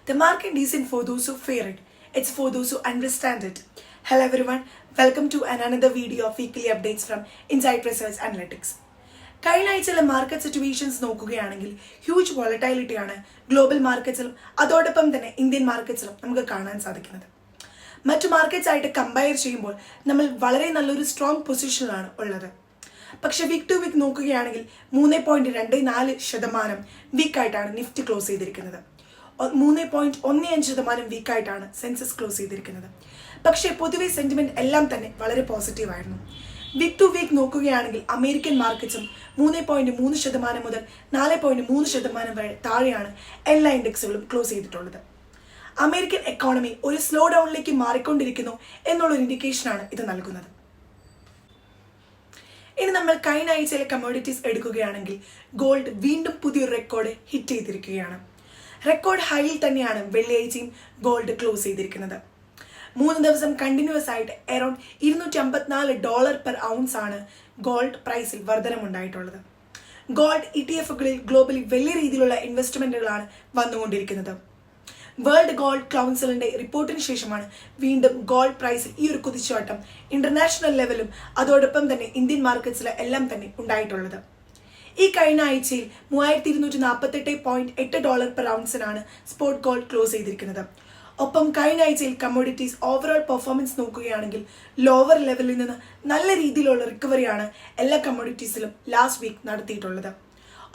The market isn't for those who fear it, it's for those who understand it. Hello everyone, welcome to another video of weekly updates from Insight Research Analytics. കഴിഞ്ഞ ആഴ്ചയിലെ market situations നോക്കുകയാണെങ്കിൽ huge വോളറ്റൈലിറ്റിയാണ് global മാർക്കറ്റ്സിലും അതോടൊപ്പം തന്നെ Indian മാർക്കറ്റ്സിലും നമുക്ക് കാണാൻ സാധിക്കുന്നത്. മറ്റു markets ആയിട്ട് കമ്പയർ ചെയ്യുമ്പോൾ നമ്മൾ വളരെ നല്ലൊരു സ്ട്രോങ് പൊസിഷനിലാണ് ഉള്ളത്. പക്ഷെ വീക്ക് ടു വീക്ക് നോക്കുകയാണെങ്കിൽ 3.24% വീക്കായിട്ടാണ് നിഫ്റ്റി ക്ലോസ് ചെയ്തിരിക്കുന്നത്. 3.15% വീക്കായിട്ടാണ് സെൻസസ് ക്ലോസ് ചെയ്തിരിക്കുന്നത്. പക്ഷേ പൊതുവെ സെന്റിമെന്റ് എല്ലാം തന്നെ വളരെ പോസിറ്റീവായിരുന്നു. വീക്ക് ടു വീക്ക് നോക്കുകയാണെങ്കിൽ അമേരിക്കൻ മാർക്കറ്റ്സും 3.3% മുതൽ 4.3% വരെ താഴെയാണ് എല്ലാ ഇൻഡെക്സുകളും ക്ലോസ് ചെയ്തിട്ടുള്ളത്. അമേരിക്കൻ എക്കോണമി ഒരു സ്ലോ ഡൗണിലേക്ക് മാറിക്കൊണ്ടിരിക്കുന്നു എന്നുള്ളൊരു ഇൻഡിക്കേഷനാണ് ഇത് നൽകുന്നത്. ഇനി നമ്മൾ കഴിഞ്ഞ ആഴ്ചയിലെ കമ്മോഡിറ്റീസ് എടുക്കുകയാണെങ്കിൽ ഗോൾഡ് വീണ്ടും പുതിയൊരു റെക്കോർഡ് ഹിറ്റ് ചെയ്തിരിക്കുകയാണ്. റെക്കോർഡ് ഹൈയിൽ തന്നെയാണ് വെള്ളിയാഴ്ചയും ഗോൾഡ് ക്ലോസ് ചെയ്തിരിക്കുന്നത്. 3 ദിവസം കണ്ടിന്യൂസ് ആയിട്ട് അറൌണ്ട് $254 പെർ ഔൺസ് ആണ് ഗോൾഡ് പ്രൈസിൽ വർധനമുണ്ടായിട്ടുള്ളത്. ഗോൾഡ് ETF-കളിൽ ഗ്ലോബലി വലിയ രീതിയിലുള്ള ഇൻവെസ്റ്റ്മെന്റുകളാണ് വന്നുകൊണ്ടിരിക്കുന്നത്. വേൾഡ് ഗോൾഡ് കൗൺസിലിന്റെ റിപ്പോർട്ടിന് ശേഷമാണ് വീണ്ടും ഗോൾഡ് പ്രൈസിൽ ഈ ഒരു കുതിച്ചുചാട്ടം ഇന്റർനാഷണൽ ലെവലും അതോടൊപ്പം തന്നെ ഇന്ത്യൻ മാർക്കറ്റ്സിലെ എല്ലാം തന്നെ ഉണ്ടായിട്ടുള്ളത്. ഈ കഴിഞ്ഞ ആഴ്ചയിൽ $3248 പെർ ഔൺസിനാണ് സ്പോട്ട് ഗോൾഡ് ക്ലോസ് ചെയ്തിരിക്കുന്നത്. ഒപ്പം കഴിഞ്ഞ ആഴ്ചയിൽ കമ്മോഡിറ്റീസ് ഓവറോൾ പെർഫോമൻസ് നോക്കുകയാണെങ്കിൽ ലോവർ ലെവലിൽ നിന്ന് നല്ല രീതിയിലുള്ള റിക്കവറിയാണ് എല്ലാ കമ്മോഡിറ്റീസിലും ലാസ്റ്റ് വീക്ക് നടത്തിയിട്ടുള്ളത്.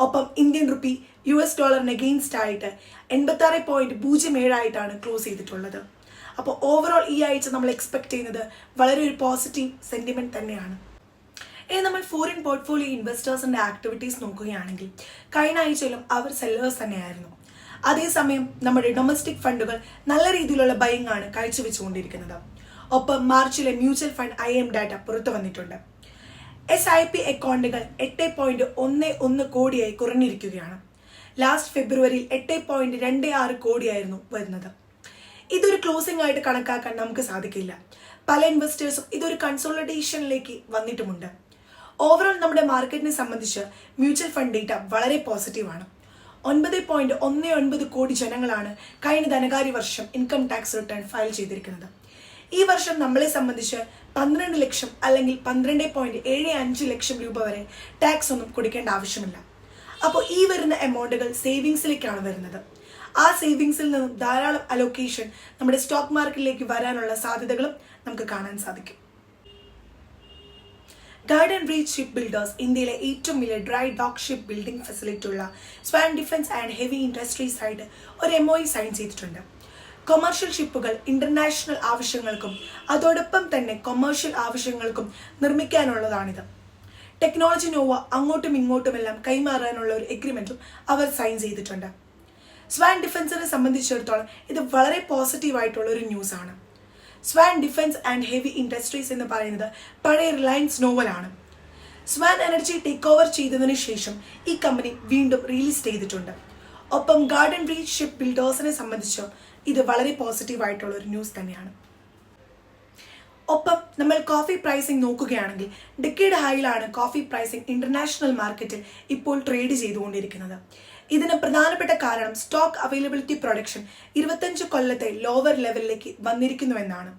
ഒപ്പം ഇന്ത്യൻ റുപ്പി $ന് അഗെയിൻസ്റ്റ് ആയിട്ട് 86.07 ആയിട്ടാണ് ക്ലോസ് ചെയ്തിട്ടുള്ളത്. അപ്പോൾ ഓവറോൾ ഈ ആഴ്ച നമ്മൾ എക്സ്പെക്ട് ചെയ്യുന്നത് വളരെ ഒരു പോസിറ്റീവ് സെന്റിമെന്റ് തന്നെയാണ്. ഇനി നമ്മൾ ഫോറിൻ പോർട്ട്ഫോളിയോ ഇൻവെസ്റ്റേഴ്സിന്റെ ആക്ടിവിറ്റീസ് നോക്കുകയാണെങ്കിൽ കഴിഞ്ഞ ആഴ്ചയിലും അവർ സെല്ലേഴ്സ് തന്നെയായിരുന്നു. അതേസമയം നമ്മുടെ ഡൊമസ്റ്റിക് ഫണ്ടുകൾ നല്ല രീതിയിലുള്ള ബൈങ് ആണ് കാഴ്ചവെച്ചുകൊണ്ടിരിക്കുന്നത്. ഒപ്പം മാർച്ചിലെ മ്യൂച്വൽ ഫണ്ട് IM ഡാറ്റ പുറത്തു വന്നിട്ടുണ്ട്. SIP അക്കൗണ്ടുകൾ 8.11 കോടിയായി കുറഞ്ഞിരിക്കുകയാണ്. ലാസ്റ്റ് ഫെബ്രുവരിയിൽ 8.26 കോടിയായിരുന്നു വരുന്നത്. ഇതൊരു ക്ലോസിംഗ് ആയിട്ട് കണക്കാക്കാൻ നമുക്ക് സാധിക്കില്ല. പല ഇൻവെസ്റ്റേഴ്സും ഇതൊരു കൺസോളിഡേഷനിലേക്ക് വന്നിട്ടുമുണ്ട്. ഓവറോൾ നമ്മുടെ മാർക്കറ്റിനെ സംബന്ധിച്ച് മ്യൂച്വൽ ഫണ്ട് ഡേറ്റ വളരെ പോസിറ്റീവാണ്. 9.19 കോടി ജനങ്ങളാണ് കഴിഞ്ഞ ധനകാര്യ വർഷം ഇൻകം ടാക്സ് റിട്ടേൺ ഫയൽ ചെയ്തിരിക്കുന്നത്. ഈ വർഷം നമ്മളെ സംബന്ധിച്ച് 12 ലക്ഷം അല്ലെങ്കിൽ 12.75 ലക്ഷം രൂപ വരെ ടാക്സ് ഒന്നും കൊടുക്കേണ്ട ആവശ്യമില്ല. അപ്പോൾ ഈ വരുന്ന എമൗണ്ടുകൾ സേവിങ്സിലേക്കാണ് വരുന്നത്. ആ സേവിങ്സിൽ നിന്നും ധാരാളം അലോക്കേഷൻ നമ്മുടെ സ്റ്റോക്ക് മാർക്കറ്റിലേക്ക് വരാനുള്ള സാധ്യതകളും നമുക്ക് കാണാൻ സാധിക്കും. ഗാർഡൻ റീച്ച് ഷിപ്പ് ബിൽഡേഴ്സ് ഇന്ത്യയിലെ ഏറ്റവും വലിയ dry dock ship building facility ഉള്ള Swan defence and heavy industries ആയിട്ട് ഒരു MOU സൈൻ ചെയ്തിട്ടുണ്ട്. കൊമേഴ്ഷ്യൽ ഷിപ്പുകൾ ഇന്റർനാഷണൽ ആവശ്യങ്ങൾക്കും അതോടൊപ്പം തന്നെ കൊമേഴ്ഷ്യൽ ആവശ്യങ്ങൾക്കും നിർമ്മിക്കാനുള്ളതാണിത്. ടെക്നോളജി നോവ അങ്ങോട്ടും ഇങ്ങോട്ടുമെല്ലാം കൈമാറാനുള്ള ഒരു എഗ്രിമെന്റും അവർ സൈൻ ചെയ്തിട്ടുണ്ട്. സ്വാൻ ഡിഫൻസിനെ സംബന്ധിച്ചിടത്തോളം ഇത് വളരെ പോസിറ്റീവ് ആയിട്ടുള്ള ഒരു ന്യൂസ് ആണ്. Swan defence and heavy industries എന്ന് പറയുന്നത് പഴയ റിലയൻസ് നോവലാണ്. സ്വാൻ എനർജി ടേക്ക് ഓവർ ചെയ്തതിനു ശേഷം ഈ കമ്പനി വീണ്ടും റിലീസ് ചെയ്തിട്ടുണ്ട്. ഒപ്പം ഗാർഡൻ റീച്ച് ഷിപ്പ് ബിൽഡേഴ്സിനെ സംബന്ധിച്ചും ഇത് വളരെ പോസിറ്റീവ് ആയിട്ടുള്ള ഒരു ന്യൂസ് തന്നെയാണ്. ഒപ്പം നമ്മൾ കോഫി പ്രൈസിംഗ് നോക്കുകയാണെങ്കിൽ ഡിക്കേഡ് ഹൈയിലാണ് കോഫി പ്രൈസിംഗ് ഇന്റർനാഷണൽ മാർക്കറ്റിൽ ഇപ്പോൾ ട്രേഡ് ചെയ്തുകൊണ്ടിരിക്കുന്നത്. ഇതിന് പ്രധാനപ്പെട്ട കാരണം സ്റ്റോക്ക് അവൈലബിലിറ്റി പ്രൊഡക്ഷൻ 25 കൊല്ലത്തെ ലോവർ ലെവലിലേക്ക് വന്നിരിക്കുന്നുവെന്നാണ്.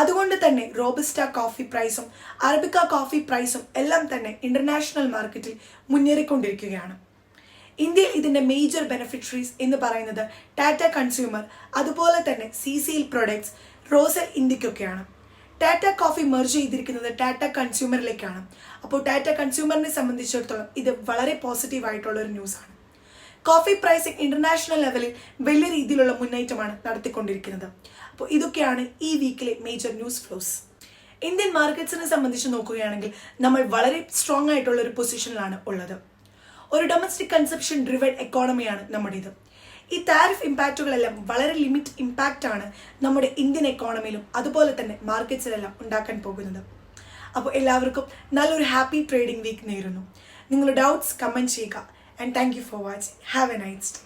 അതുകൊണ്ട് തന്നെ റോബസ്റ്റ കോഫി പ്രൈസും അറബിക്ക കോഫി പ്രൈസും എല്ലാം തന്നെ ഇന്റർനാഷണൽ മാർക്കറ്റിൽ മുന്നേറിക്കൊണ്ടിരിക്കുകയാണ്. ഇന്ത്യയിൽ ഇതിന്റെ മേജർ ബെനിഫിഷ്യറീസ് എന്ന് പറയുന്നത് ടാറ്റ കൺസ്യൂമർ അതുപോലെ തന്നെ CCL പ്രൊഡക്ട്സ്, റോസൽ ഇന്ത്യക്കൊക്കെയാണ്. ടാറ്റ കോഫി മെർജ് ചെയ്തിരിക്കുന്നത് ടാറ്റ കൺസ്യൂമറിലേക്കാണ്. അപ്പോൾ ടാറ്റ കൺസ്യൂമറിനെ സംബന്ധിച്ചിടത്തോളം ഇത് വളരെ പോസിറ്റീവ് ആയിട്ടുള്ള ഒരു ന്യൂസ് ആണ്. കോഫി പ്രൈസിംഗ് ഇന്റർനാഷണൽ ലെവലിൽ വലിയ രീതിയിലുള്ള മുന്നേറ്റമാണ് നടത്തിക്കൊണ്ടിരിക്കുന്നത്. അപ്പോൾ ഇതൊക്കെയാണ് ഈ വീക്കിലെ മേജർ ന്യൂസ് ഫ്ലോസ്. ഇന്ത്യൻ മാർക്കറ്റ്സിനെ സംബന്ധിച്ച് നോക്കുകയാണെങ്കിൽ നമ്മൾ വളരെ സ്ട്രോങ് ആയിട്ടുള്ള ഒരു പൊസിഷനിലാണ് ഉള്ളത്. ഒരു ഡൊമസ്റ്റിക് കൺസപ്ഷൻ ഡ്രിവൺ എക്കോണമിയാണ് നമ്മുടേത്. ഈ താരിഫ് ഇമ്പാക്റ്റുകളെല്ലാം വളരെ ലിമിറ്റ് ഇമ്പാക്റ്റ് ആണ് നമ്മുടെ ഇന്ത്യൻ എക്കോണമിയിലും അതുപോലെ തന്നെ മാർക്കറ്റ്സിലെല്ലാം ഉണ്ടാക്കാൻ പോകുന്നത്. അപ്പോൾ എല്ലാവർക്കും നല്ലൊരു ഹാപ്പി ട്രേഡിംഗ് വീക്ക് നേരുന്നു. നിങ്ങളുടെ ഡൗട്ട്സ് കമന്റ് ചെയ്യുക. And thank you for watching. Have a nice day.